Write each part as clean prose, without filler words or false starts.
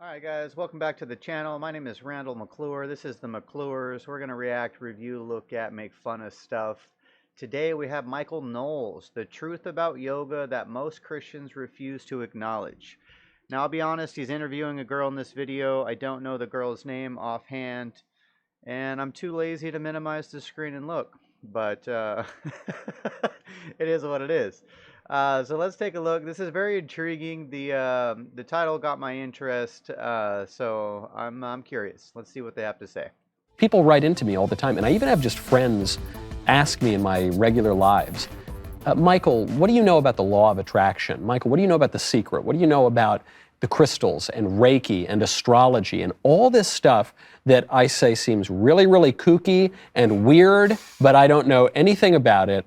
Alright guys, welcome back to the channel. My name is Randall McClure. This is the McClures. We're going to react, review, look at, make fun of stuff. Today we have Michael Knowles, the truth about yoga that most Christians refuse to acknowledge. Now I'll be honest, he's interviewing a girl in this video. I don't know the girl's name offhand, and I'm too lazy to minimize the screen and look. But it is what it is. So let's take a look. This is very intriguing. The title got my interest, so I'm curious. Let's see what they have to say. People write into me all the time, and I even have just friends ask me in my regular lives, Michael, what do you know about the law of attraction? Michael, what do you know about The Secret? What do you know about the crystals and Reiki and astrology and all this stuff that I say seems really, really kooky and weird, but I don't know anything about it.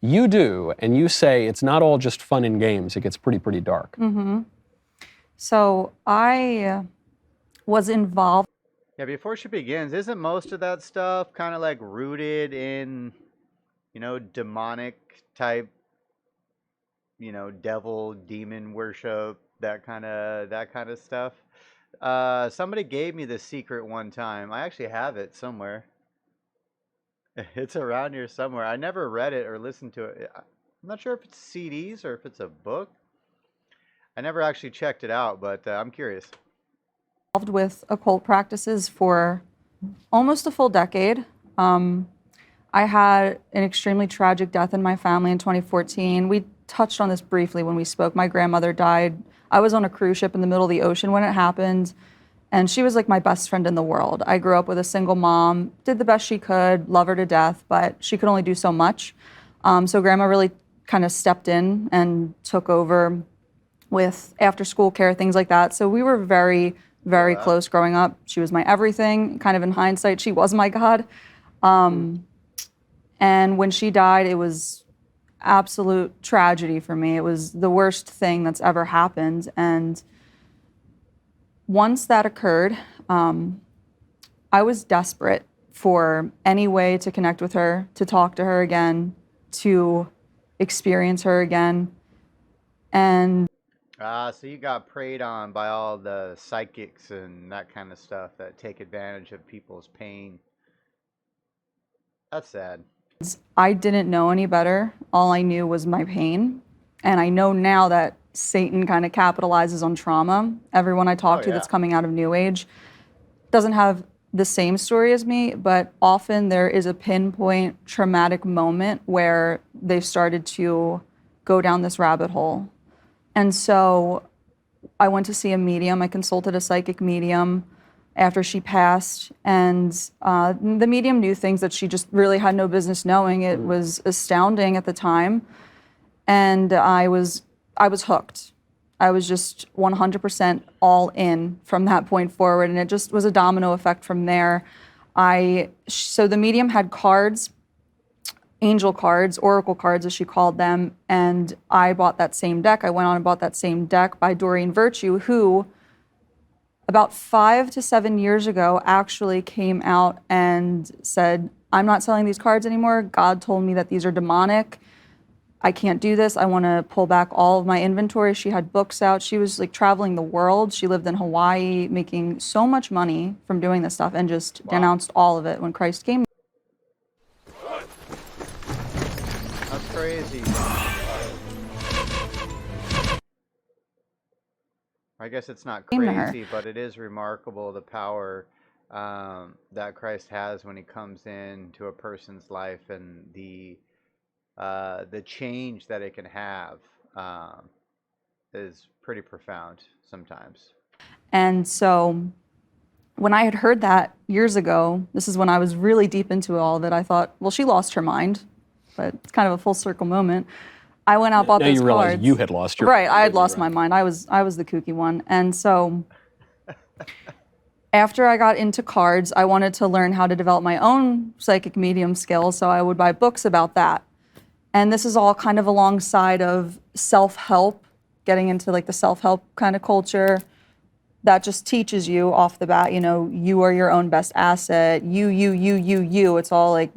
You do, and you say it's not all just fun and games. It gets pretty dark. So I was involved. Yeah, before she begins, isn't most of that stuff kind of like rooted in, demonic type, devil, demon worship, that kind of stuff? Somebody gave me The Secret one time. I actually have it somewhere. It's around here somewhere. I never read it or listened to it. I'm not sure if it's CDs or if it's a book. I never actually checked it out, but I'm curious. Involved with occult practices for almost a full decade. I had an extremely tragic death in my family in 2014. We touched on this briefly when we spoke. My grandmother died. I was on a cruise ship in the middle of the ocean when it happened, and she was like my best friend in the world. I grew up with a single mom, did the best she could, love her to death, but she could only do so much. So grandma really kind of stepped in and took over with after school care, things like that. So we were very close growing up. She was my everything. Kind of in hindsight, she was my God. And when she died, it was absolute tragedy for me. It was the worst thing that's ever happened. And once that occurred, I was desperate for any way to connect with her, to talk to her again, to experience her again. And so you got preyed on by all the psychics and that kind of stuff that take advantage of people's pain. That's sad. I didn't know any better. All I knew was my pain. And I know now that Satan kind of capitalizes on trauma. Everyone I talk to that's coming out of New Age doesn't have the same story as me, but often there is a pinpoint traumatic moment where they've started to go down this rabbit hole. And so I went to see a medium. I consulted a psychic medium after she passed, and the medium knew things that she just really had no business knowing. It was astounding at the time, and I was hooked. I was just 100% all in from that point forward, and it just was a domino effect from there. So the medium had cards, angel cards, oracle cards as she called them, and I bought that same deck. I went on and bought that same deck by Doreen Virtue, who about 5 to 7 years ago actually came out and said, I'm not selling these cards anymore. God told me that these are demonic. I can't do this. I want to pull back all of my inventory. She had books out. She was like traveling the world. She lived in Hawaii, making so much money from doing this stuff, and just denounced all of it when Christ came. That's crazy. I guess it's not crazy, but it is remarkable the power that Christ has when he comes into a person's life, and the change that it can have is pretty profound sometimes. And so when I had heard that years ago, this is when I was really deep into all of it, I thought, well, she lost her mind, but it's kind of a full circle moment. I went out, bought those cards. Now you realize you had lost your mind. Right, I had lost my mind. I was the kooky one. And so after I got into cards, I wanted to learn how to develop my own psychic medium skills, so I would buy books about that. And this is all kind of alongside of self-help, getting into like the self-help kind of culture that just teaches you off the bat, you are your own best asset, you. It's all like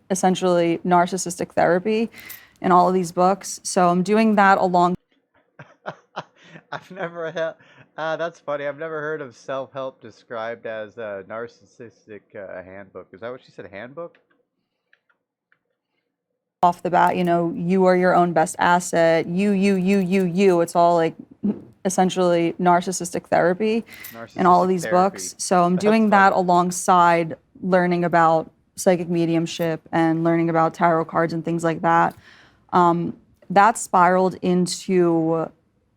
essentially narcissistic therapy in all of these books. So I'm doing that along. I've never That's funny. I've never heard of self-help described as a narcissistic handbook. Is that what she said? Handbook? Off the bat, you are your own best asset. You. It's all like essentially narcissistic therapy in all of Narcissistic these therapy. books. So I'm That's doing that funny. alongside learning about psychic mediumship and learning about tarot cards and things like that. That spiraled into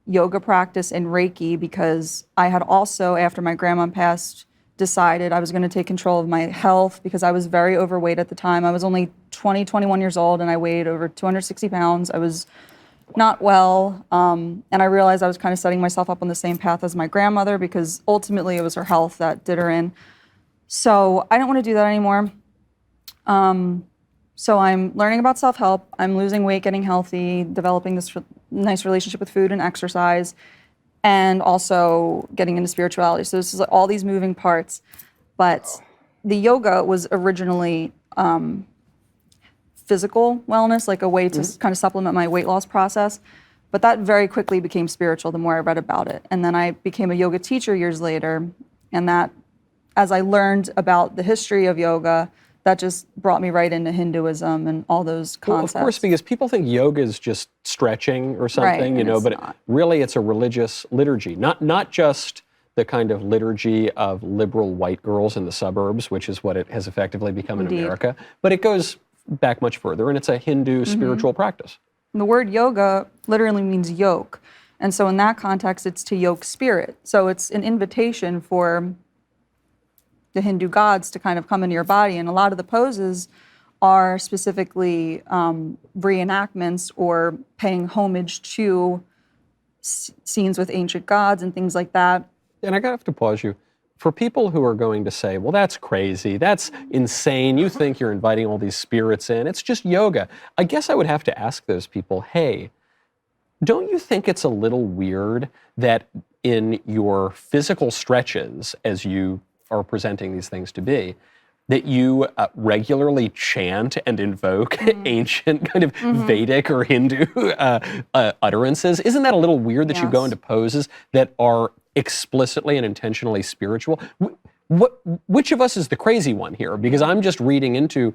yoga practice and Reiki because I had also, after my grandma passed, decided I was going to take control of my health because I was very overweight at the time. I was only 20, 21 years old and I weighed over 260 pounds. I was not well. And I realized I was kind of setting myself up on the same path as my grandmother because ultimately it was her health that did her in. So I didn't want to do that anymore. So I'm learning about self-help. I'm losing weight, getting healthy, developing this nice relationship with food and exercise, and also getting into spirituality. So this is like all these moving parts. But the yoga was originally physical wellness, like a way to kind of supplement my weight loss process. But that very quickly became spiritual the more I read about it. And then I became a yoga teacher years later. And that, as I learned about the history of yoga, that just brought me right into Hinduism and all those concepts. Well, of course, because people think yoga is just stretching or something, and it's but not. really it's a religious liturgy, not just the kind of liturgy of liberal white girls in the suburbs, which is what it has effectively become in America, but it goes back much further, and it's a Hindu spiritual practice. And the word yoga literally means yoke. And so in that context, it's to yoke spirit. So it's an invitation for the Hindu gods to kind of come into your body. And a lot of the poses are specifically reenactments or paying homage to scenes with ancient gods and things like that. And I have to pause you. For people who are going to say, well, that's crazy, that's insane, you think you're inviting all these spirits in, it's just yoga. I guess I would have to ask those people, hey, don't you think it's a little weird that in your physical stretches, as you are presenting these things to be, that you regularly chant and invoke ancient kind of Vedic or Hindu utterances? Isn't that a little weird that you go into poses that are explicitly and intentionally spiritual? Which of us is the crazy one here? Because I'm just reading into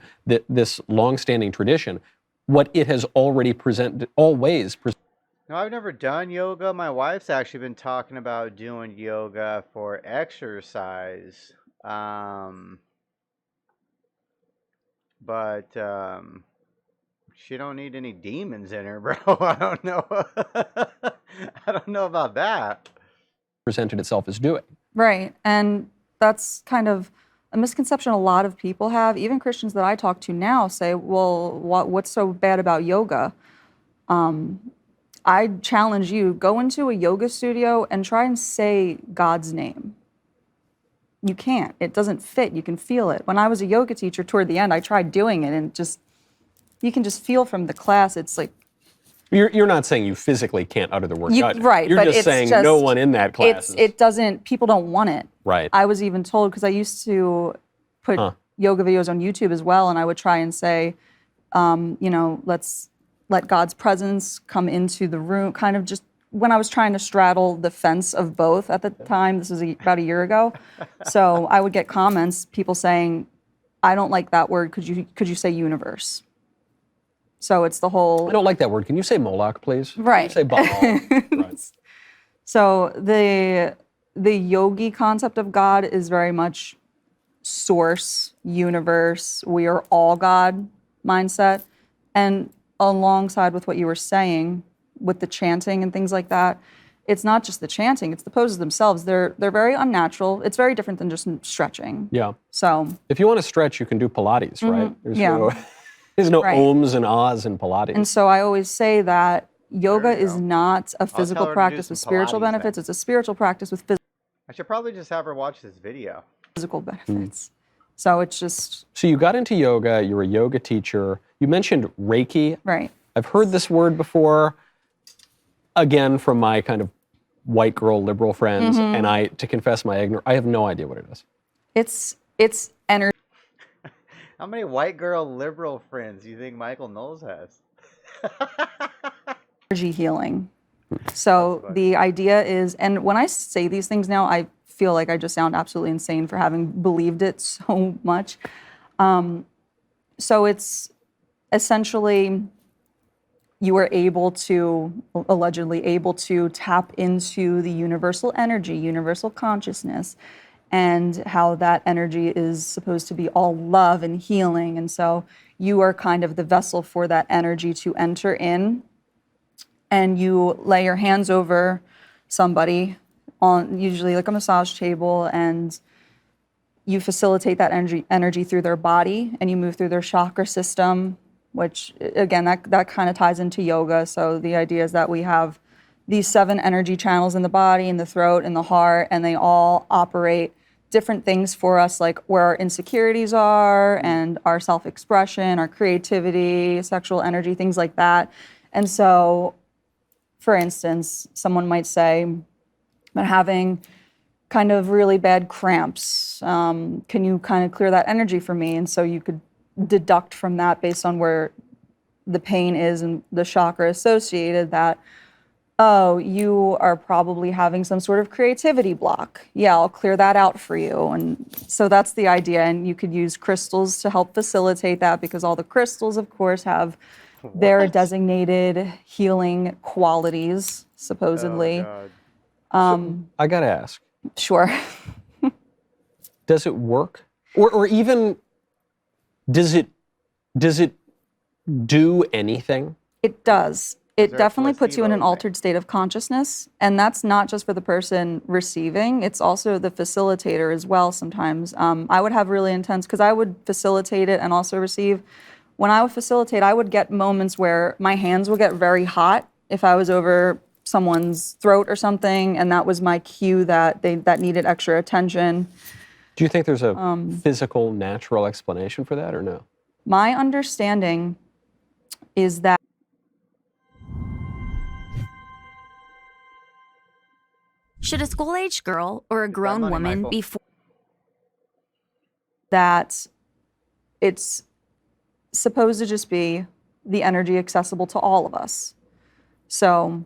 this long-standing tradition, what it has already always presented. No, I've never done yoga. My wife's actually been talking about doing yoga for exercise. But she don't need any demons in her, bro. I don't know. I don't know about that. Presented itself as doing. Right. And that's kind of a misconception a lot of people have. Even Christians that I talk to now say, well, what's so bad about yoga? I challenge you, go into a yoga studio and try and say God's name. You can't. It doesn't fit. You can feel it. When I was a yoga teacher, toward the end, I tried doing it, and you can just feel from the class. It's like you're not saying you physically can't utter the word God. Right. You're but just it's saying no one in that class. It doesn't. People don't want it. Right. I was even told, because I used to put yoga videos on YouTube as well, and I would try and say, let's let God's presence come into the room, kind of just when I was trying to straddle the fence of both at the time. This was about a year ago. So I would get comments, people saying, I don't like that word. Could you say universe? So it's the whole... I don't like that word. Can you say Moloch, please? Right. Can you say Baal? Right. So the yogi concept of God is very much source, universe, we are all God mindset. And alongside with what you were saying with the chanting and things like that, it's not just the chanting, it's the poses themselves. They're very unnatural. It's very different than just stretching. Yeah. So if you want to stretch, you can do Pilates, right? There's no ohms and ahs in Pilates. And so I always say that yoga is not a physical practice with spiritual benefits. It's a spiritual practice with I should probably just have her watch this video. Physical benefits. So it's just... So you got into yoga, you're a yoga teacher. You mentioned Reiki. Right. I've heard this word before, again, from my kind of white girl liberal friends, and to confess my ignorance, I have no idea what it is. It's energy. How many white girl liberal friends do you think Michael Knowles has? Energy healing. So the idea is, and when I say these things now, I feel like I just sound absolutely insane for having believed it so much. So it's essentially you are able to, allegedly able to tap into the universal energy, universal consciousness, and how that energy is supposed to be all love and healing. And so you are kind of the vessel for that energy to enter in, and you lay your hands over somebody on usually like a massage table, and you facilitate that energy through their body, and you move through their chakra system, which again, that kind of ties into yoga. So the idea is that we have these 7 energy channels in the body, in the throat, in the heart, and they all operate different things for us, like where our insecurities are and our self-expression, our creativity, sexual energy, things like that. And so, for instance, someone might say, I'm having kind of really bad cramps. Can you kind of clear that energy for me? And so you could deduct from that, based on where the pain is and the chakra associated, that, oh, you are probably having some sort of creativity block. Yeah, I'll clear that out for you. And so that's the idea. And you could use crystals to help facilitate that, because all the crystals, of course, have their designated healing qualities, supposedly. Oh, God. I got to ask, Sure. does it work? Or even, does it do anything? It does. It there a definitely puts you in an placebo altered state of consciousness. And that's not just for the person receiving, it's also the facilitator as well sometimes. I would have really intense, because I would facilitate it and also receive. When I would facilitate, I would get moments where my hands would get very hot if I was over someone's throat or something, and that was my cue that that needed extra attention. Do you think there's a physical, natural explanation for that, or no? My understanding is that should a school-age girl or a grown money, woman Michael. be that it's supposed to just be the energy accessible to all of us. So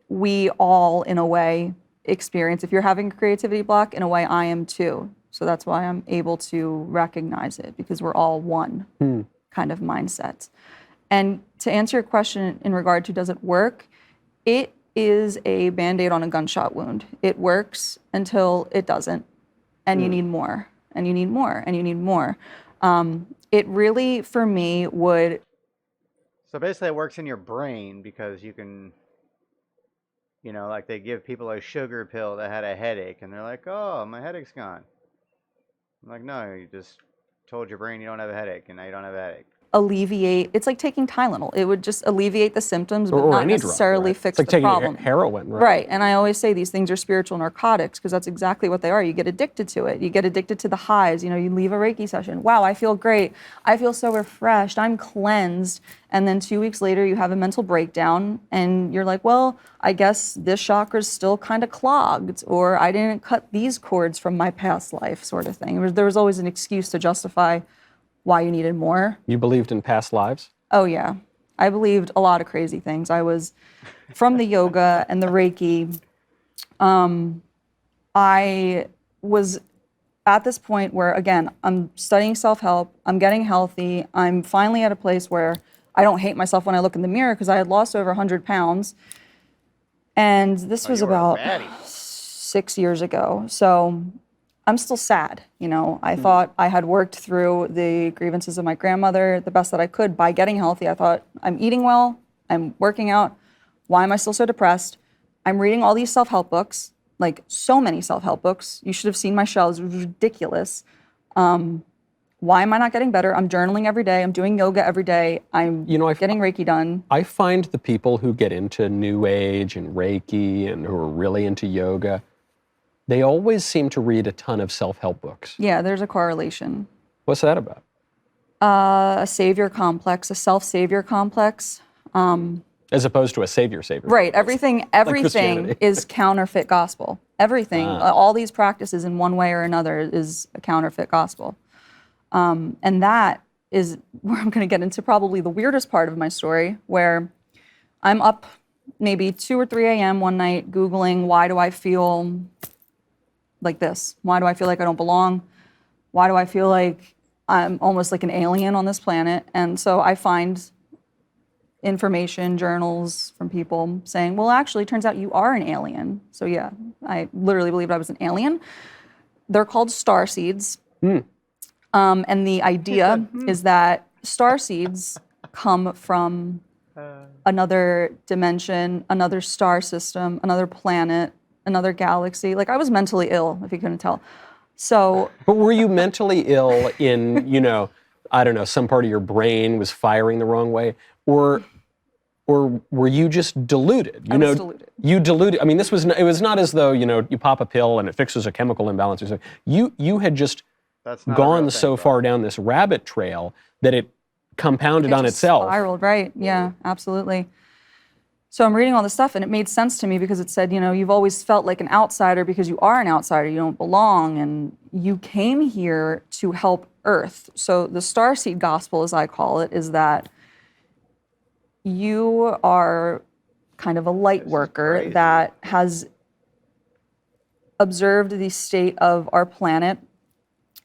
we all, in a way, experience, if you're having a creativity block, in a way I am too. So that's why I'm able to recognize it, because we're all one kind of mindset. And to answer your question in regard to does it work, it is a Band-Aid on a gunshot wound. It works until it doesn't, and you need more, and you need more, and you need more. It really, for me, would... So basically it works in your brain, because you can, you know, like they give people a sugar pill that had a headache, and they're like, oh, my headache's gone. I'm like, no, you just told your brain you don't have a headache, and now you don't have a headache. alleviate, it's like taking Tylenol. It would just alleviate the symptoms, but Or not any drug, necessarily right? fix It's like the taking problem. heroin, right? Right, and I always say these things are spiritual narcotics, because that's exactly what they are. You get addicted to it. You get addicted to the highs. You know, you leave a Reiki session. Wow, I feel great. I feel so refreshed. I'm cleansed. And then 2 weeks later, you have a mental breakdown, and you're like, well, I guess this chakra's still kind of clogged, or I didn't cut these cords from my past life, sort of thing. There was always an excuse to justify why you needed more. You believed in past lives? Oh, yeah. I believed a lot of crazy things. I was, from the yoga and the Reiki, I was at this point where, again, I'm studying self-help, I'm getting healthy, I'm finally at a place where I don't hate myself when I look in the mirror, because I had lost over 100 pounds. And this was you were a about baddie. 6 years ago. So I'm still sad, you know. I thought I had worked through the grievances of my grandmother the best that I could by getting healthy. I thought, I'm eating well, I'm working out. Why am I still so depressed? I'm reading all these self-help books, like so many self-help books. You should have seen my shelves, it was ridiculous. Why am I not getting better? I'm journaling every day, I'm doing yoga every day, I'm getting Reiki done. I find the people who get into New Age and Reiki and who are really into yoga, they always seem to read a ton of self-help books. Yeah, there's a correlation. What's that about? A savior complex, a self-savior complex. As opposed to a savior. Right, everything Christianity. is counterfeit gospel. Everything, all these practices in one way or another is a counterfeit gospel. And that is where I'm going to get into probably the weirdest part of my story, where I'm up maybe 2 or 3 a.m. one night, Googling, why do I feel like this? Why do I feel like I don't belong? Why do I feel like I'm almost like an alien on this planet? And so I find information, journals from people saying, well, actually, it turns out you are an alien. So yeah, I literally believed I was an alien. They're called starseeds. And the idea is that starseeds come from another dimension, another star system, another planet, another galaxy. Like, I was mentally ill, if you couldn't tell. So, But were you mentally ill in, you know, I don't know, some part of your brain was firing the wrong way? Or were you just deluded? I was deluded. You deluded. I mean, it was not as though, you know, you pop a pill and it fixes a chemical imbalance or something. You had just That's not a gone real so thing, far down this rabbit trail that it compounded on just itself. spiraled, right? Yeah, absolutely. So I'm reading all this stuff, and it made sense to me because it said, you know, you've always felt like an outsider because you are an outsider, you don't belong, and you came here to help Earth. So the Starseed Gospel, as I call it, is that you are kind of a light worker crazy. that has observed the state of our planet.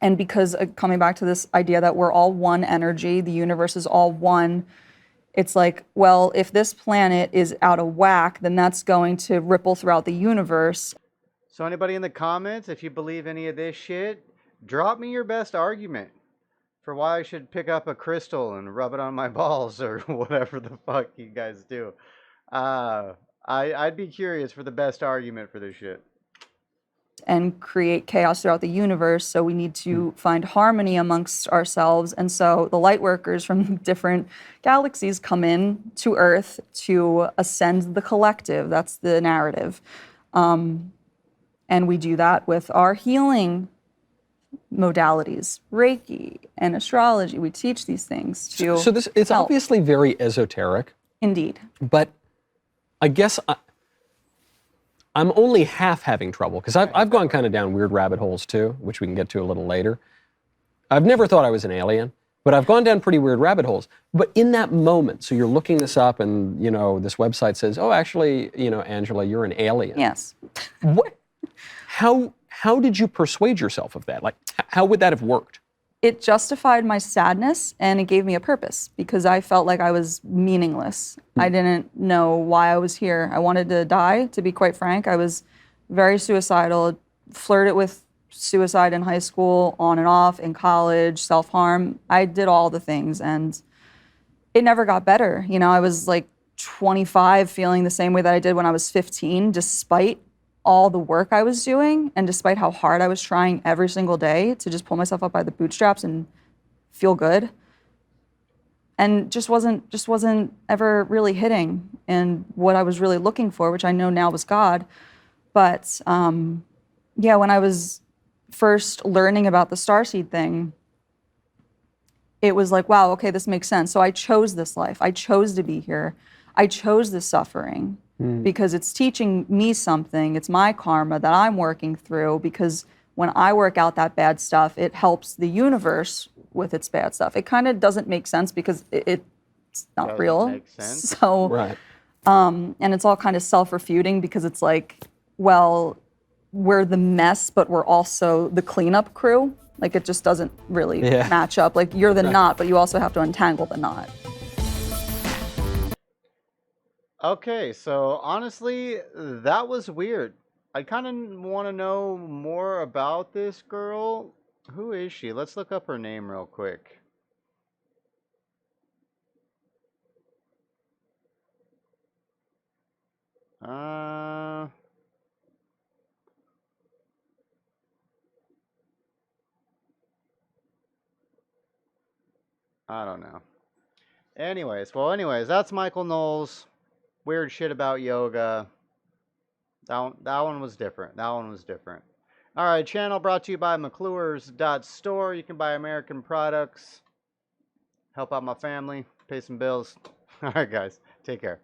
And because, coming back to this idea that we're all one energy, the universe is all one, it's like, well, if this planet is out of whack, then that's going to ripple throughout the universe. So anybody in the comments, if you believe any of this shit, drop me your best argument for why I should pick up a crystal and rub it on my balls or whatever the fuck you guys do. I'd be curious for the best argument for this shit. And create chaos throughout the universe. So we need to find harmony amongst ourselves. And so the light workers from different galaxies come in to Earth to ascend the collective. That's the narrative. And we do that with our healing modalities, Reiki and astrology. We teach these things to So this it's help. obviously very esoteric, Indeed. but I guess I'm only half having trouble because I've gone kind of down weird rabbit holes too, which we can get to a little later. I've never thought I was an alien, but I've gone down pretty weird rabbit holes. But in that moment, so you're looking this up and, you know, this website says, oh, actually, you know, Angela, you're an alien. Yes. What? How did you persuade yourself of that? Like, how would that have worked? It justified my sadness and it gave me a purpose because I felt like I was meaningless. I didn't know why I was here. I wanted to die, to be quite frank. I was very suicidal, flirted with suicide in high school, on and off, in college, self-harm. I did all the things and it never got better. You know, I was like 25 feeling the same way that I did when I was 15, despite all the work I was doing and despite how hard I was trying every single day to just pull myself up by the bootstraps and feel good. And just wasn't ever really hitting in what I was really looking for, which I know now was God. But yeah, when I was first learning about the Starseed thing, it was like, wow, okay, this makes sense. So I chose this life. I chose to be here. I chose this suffering because it's teaching me something. It's my karma that I'm working through because when I work out that bad stuff, it helps the universe with its bad stuff. It kind of doesn't make sense because it's not Doesn't real. make sense. So, Right. and it's all kind of self-refuting because it's like, well, we're the mess, but we're also the cleanup crew. Like, it just doesn't really match up. Like, you're the knot, but you also have to untangle the knot. Okay, so honestly, that was weird. I kind of want to know more about this girl. Who is she? Let's look up her name real quick. I don't know. Anyways, that's Michael Knowles. Weird shit about yoga. That one was different. That one was different. All right, channel brought to you by McClure's.store. You can buy American products, help out my family, pay some bills. All right, guys, take care.